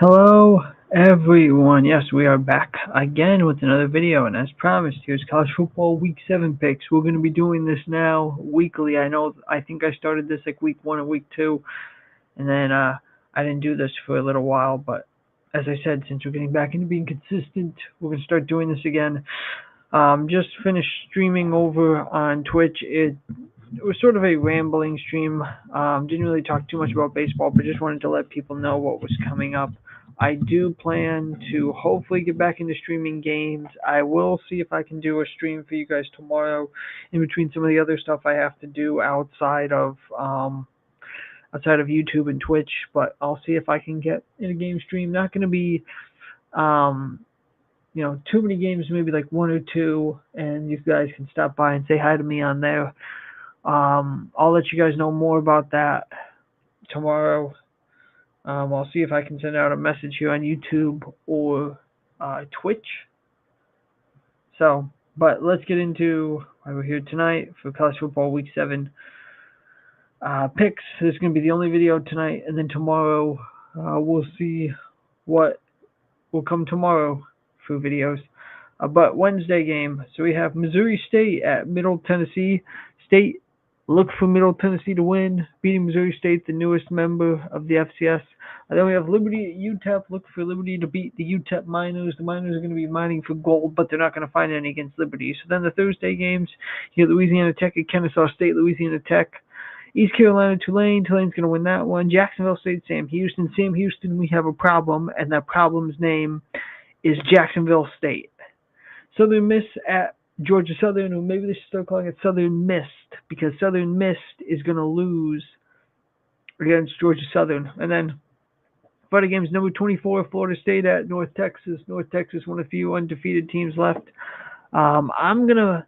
Hello, everyone. Yes, we are back again with another video, and as promised, here's college football week 7 picks. We're going to be doing this now weekly. I think I started this like week 1 or week 2, and then I didn't do this for a little while, but as I said, since we're getting back into being consistent, we're going to start doing this again. Just finished streaming over on Twitch. It was sort of a rambling stream. Didn't really talk too much about baseball, but just wanted to let people know what was coming up. I do plan to hopefully get back into streaming games. I will see if I can do a stream for you guys tomorrow in between some of the other stuff I have to do outside of YouTube and Twitch, but I'll see if I can get in a game stream. Not going to be um, too many games, maybe like one or two, and you guys can stop by and say hi to me on there. I'll let you guys know more about that tomorrow. I'll see if I can send out a message here on YouTube or Twitch. So, but let's get into why we're here tonight for college football week 7 picks. This is going to be the only video tonight, and then tomorrow we'll see what will come tomorrow for videos. But Wednesday game, so we have Missouri State at Middle Tennessee State. Look for Middle Tennessee to win, beating Missouri State, the newest member of the FCS. And then we have Liberty at UTEP. Look for Liberty to beat the UTEP Miners. The Miners are going to be mining for gold, but they're not going to find any against Liberty. So then the Thursday games, you have Louisiana Tech at Kennesaw State, Louisiana Tech. East Carolina, Tulane. Tulane's going to win that one. Jacksonville State, Sam Houston. Sam Houston, we have a problem, and that problem's name is Jacksonville State. Southern Miss at Georgia Southern, or maybe they should start calling it Southern Mist, because Southern Mist is going to lose against Georgia Southern. And then Friday games, number 24, Florida State at North Texas. North Texas, one of the few undefeated teams left. I'm gonna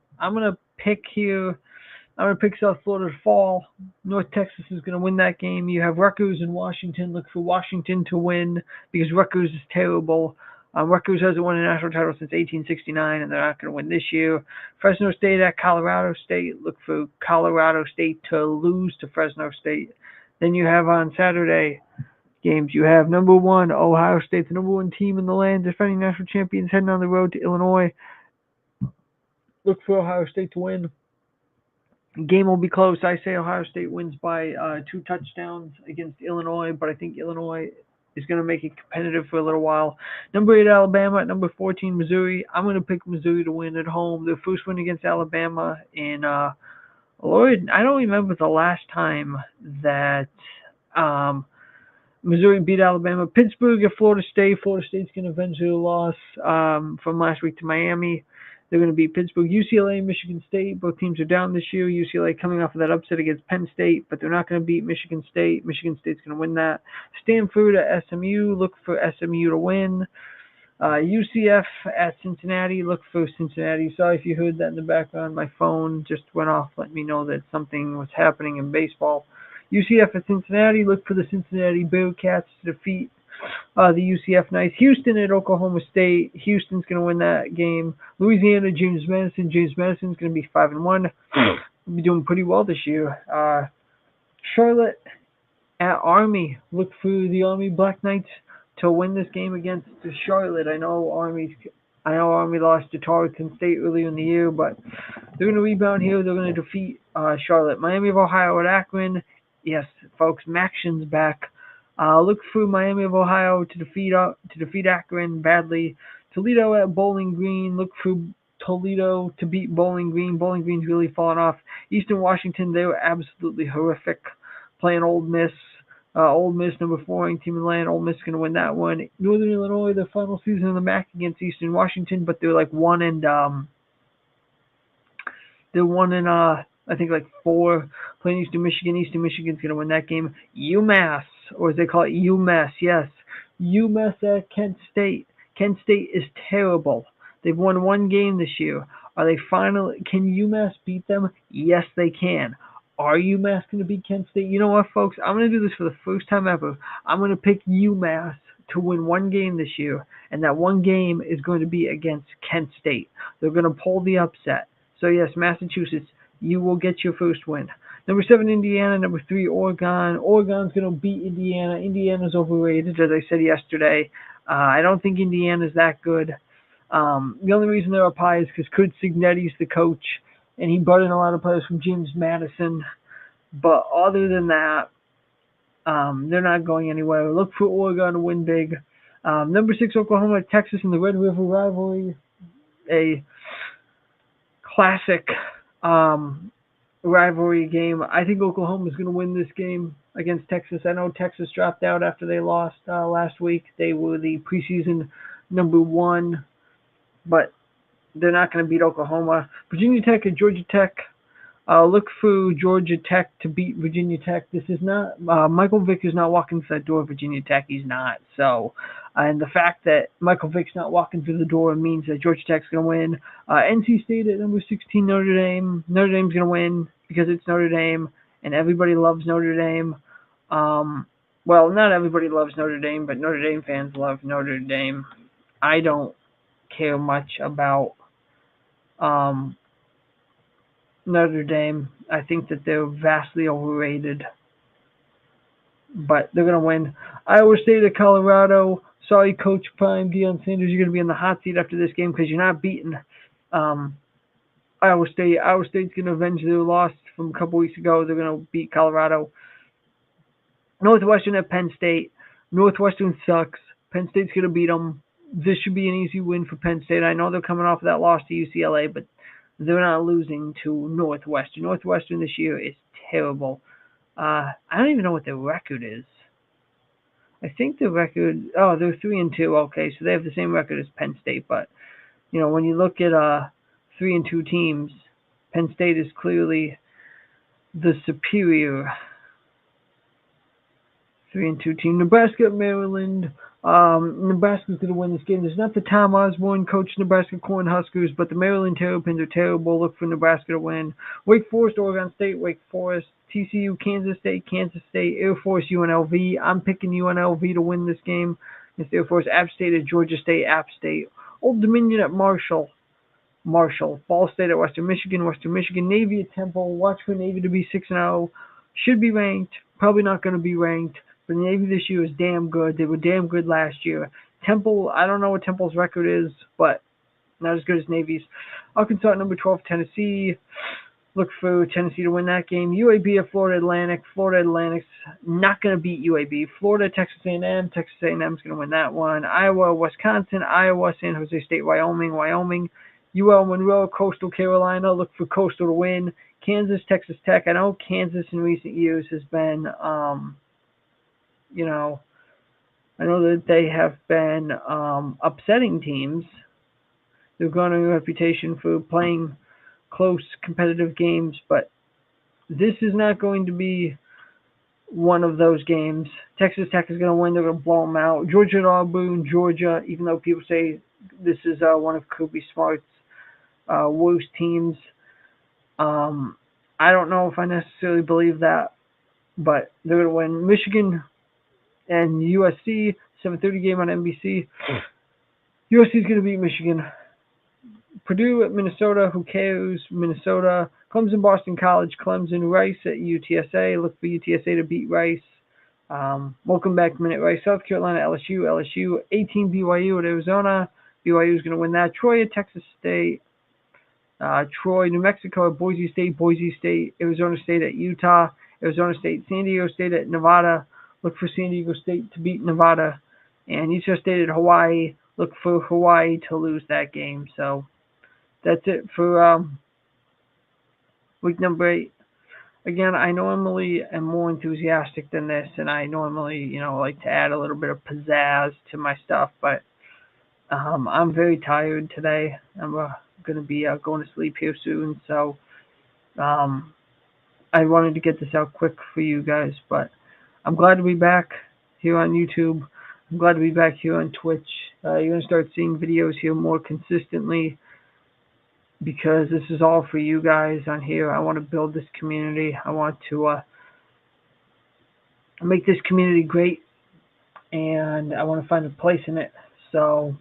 pick here. I'm gonna pick South Florida to fall. North Texas is gonna win that game. You have Rutgers and Washington. Look for Washington to win because Rutgers is terrible. Rutgers hasn't won a national title since 1869, and they're not going to win this year. Fresno State at Colorado State. Look for Colorado State to lose to Fresno State. Then you have on Saturday games, you have number 1, Ohio State, the number 1 team in the land, defending national champions, heading on the road to Illinois. Look for Ohio State to win. Game will be close. I say Ohio State wins by 2 touchdowns against Illinois, but I think Illinois is going to make it competitive for a little while. Number 8, Alabama. At number 14, Missouri. I'm going to pick Missouri to win at home. Their first win against Alabama in, Lord, I don't remember the last time that Missouri beat Alabama. Pittsburgh at Florida State. Florida State's going to avenge their loss from last week to Miami. They're going to beat Pittsburgh. UCLA and Michigan State. Both teams are down this year. UCLA coming off of that upset against Penn State, but they're not going to beat Michigan State. Michigan State's going to win that. Stanford at SMU. Look for SMU to win. UCF at Cincinnati. Look for Cincinnati. Sorry if you heard that in the background. My phone just went off. Let me know that something was happening in baseball. UCF at Cincinnati. Look for the Cincinnati Bearcats to defeat the UCF Knights. Houston at Oklahoma State. Houston's going to win that game. Louisiana, James Madison. James Madison's going to be 5-1. We'll be doing pretty well this year. Charlotte at Army. Look for the Army Black Knights to win this game against Charlotte. I know Army lost to Tarleton State earlier in the year, but they're going to rebound here. They're going to defeat Charlotte. Miami of Ohio at Akron. Yes, folks, Maction's back. Look for Miami of Ohio to defeat Akron badly. Toledo at Bowling Green. Look for Toledo to beat Bowling Green. Bowling Green's really fallen off. Eastern Washington, they were absolutely horrific playing Ole Miss. Ole Miss, number 4 ranked team in the land. Ole Miss is going to win that one. Northern Illinois, their final season in the MAC against Eastern Washington, but they're like 1 and I think like 4 playing Eastern Michigan. Eastern Michigan's going to win that game. UMass, or as they call it, UMass, yes. UMass at Kent State. Kent State is terrible. They've won 1 game this year. Can UMass beat them? Yes, they can. Are UMass going to beat Kent State? You know what, folks? I'm going to do this for the first time ever. I'm going to pick UMass to win 1 game this year, and that 1 game is going to be against Kent State. They're going to pull the upset. So, yes, Massachusetts, you will get your first win. Number 7, Indiana. Number 3, Oregon. Oregon's going to beat Indiana. Indiana's overrated, as I said yesterday. I don't think Indiana's that good. The only reason they're up high is because Kurt Cignetti's the coach, and he brought in a lot of players from James Madison. But other than that, they're not going anywhere. Look for Oregon to win big. Number 6, Oklahoma, Texas in the Red River rivalry. A classic rivalry game. I think Oklahoma is going to win this game against Texas. I know Texas dropped out after they lost last week. They were the preseason number 1, but they're not going to beat Oklahoma. Virginia Tech and Georgia Tech. Look for Georgia Tech to beat Virginia Tech. This is not Michael Vick is not walking through that door of Virginia Tech. He's not. So, and the fact that Michael Vick's not walking through the door means that Georgia Tech's going to win. NC State at number 16, Notre Dame. Notre Dame's going to win because it's Notre Dame, and everybody loves Notre Dame. Well, not everybody loves Notre Dame, but Notre Dame fans love Notre Dame. I don't care much about Notre Dame. I think that they're vastly overrated, but they're going to win. Iowa State at Colorado. Sorry, Coach Prime, Deion Sanders, you're going to be in the hot seat after this game because you're not beating Iowa State. Iowa State's going to avenge their loss from a couple weeks ago. They're going to beat Colorado. Northwestern at Penn State. Northwestern sucks. Penn State's going to beat them. This should be an easy win for Penn State. I know they're coming off of that loss to UCLA, but they're not losing to Northwestern. Northwestern this year is terrible. I don't even know what their record is. I think the record, they're 3-2. Okay, so they have the same record as Penn State. But, you know, when you look at 3-2 teams, Penn State is clearly the superior 3-2 team. Nebraska at Maryland. Nebraska's going to win this game. There's not the Tom Osborne coach Nebraska Cornhuskers, but the Maryland Terrapins are terrible. Look for Nebraska to win. Wake Forest, Oregon State, Wake Forest. TCU, Kansas State, Air Force, UNLV. I'm picking UNLV to win this game. It's Air Force. App State at Georgia State, App State. Old Dominion at Marshall. Ball State at Western Michigan. Navy at Temple. Watch for Navy to be 6-0. Should be ranked. Probably not going to be ranked. But Navy this year is damn good. They were damn good last year. Temple, I don't know what Temple's record is, but not as good as Navy's. Arkansas at number 12, Tennessee. Look for Tennessee to win that game. UAB at Florida Atlantic. Florida Atlantic's not going to beat UAB. Florida, Texas A&M. Texas A&M's going to win that one. Iowa, Wisconsin. Iowa, San Jose State, Wyoming. UL Monroe, Coastal Carolina. Look for Coastal to win. Kansas, Texas Tech. I know Kansas in recent years has been, I know that they have been upsetting teams. They've gone on a reputation for playing close competitive games, but this is not going to be one of those games. Texas Tech is going to win. They're going to blow them out. Georgia at Auburn. Georgia, even though people say this is one of Kirby Smart's worst teams, I don't know if I necessarily believe that, but they're going to win. Michigan and USC, 7:30 game on NBC. USC is going to beat Michigan. Purdue at Minnesota. Who cares? Minnesota. Clemson, Boston College. Clemson, Rice at UTSA. Look for UTSA to beat Rice. Welcome back, Minute Rice. South Carolina, LSU. 18 BYU at Arizona. BYU is going to win that. Troy at Texas State. Troy, New Mexico at Boise State. Arizona State at Utah. Arizona State, San Diego State at Nevada. Look for San Diego State to beat Nevada. And Utah State at Hawaii. Look for Hawaii to lose that game. So that's it for week number 8. Again, I normally am more enthusiastic than this, and I normally, like to add a little bit of pizzazz to my stuff, but I'm very tired today. I'm going to be going to sleep here soon, so I wanted to get this out quick for you guys, but I'm glad to be back here on YouTube. I'm glad to be back here on Twitch. You're going to start seeing videos here more consistently because this is all for you guys on here. I want to build this community. I want to make this community great, and I want to find a place in it. So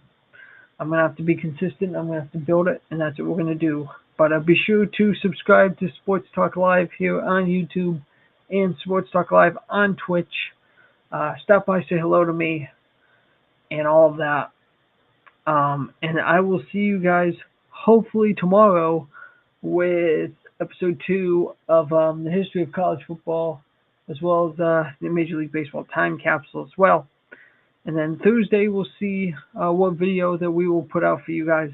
I'm going to have to be consistent. I'm going to have to build it, and that's what we're going to do. But be sure to subscribe to Sports Talk Live here on YouTube and Sports Talk Live on Twitch. Stop by, say hello to me, and all of that. And I will see you guys hopefully tomorrow with episode 2 of the history of college football, as well as the Major League Baseball time capsule as well. And then Thursday we'll see what video that we will put out for you guys.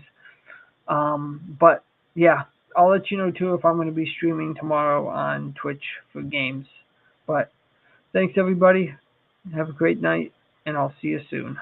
But yeah, I'll let you know too if I'm going to be streaming tomorrow on Twitch for games. But thanks everybody. Have a great night, and I'll see you soon.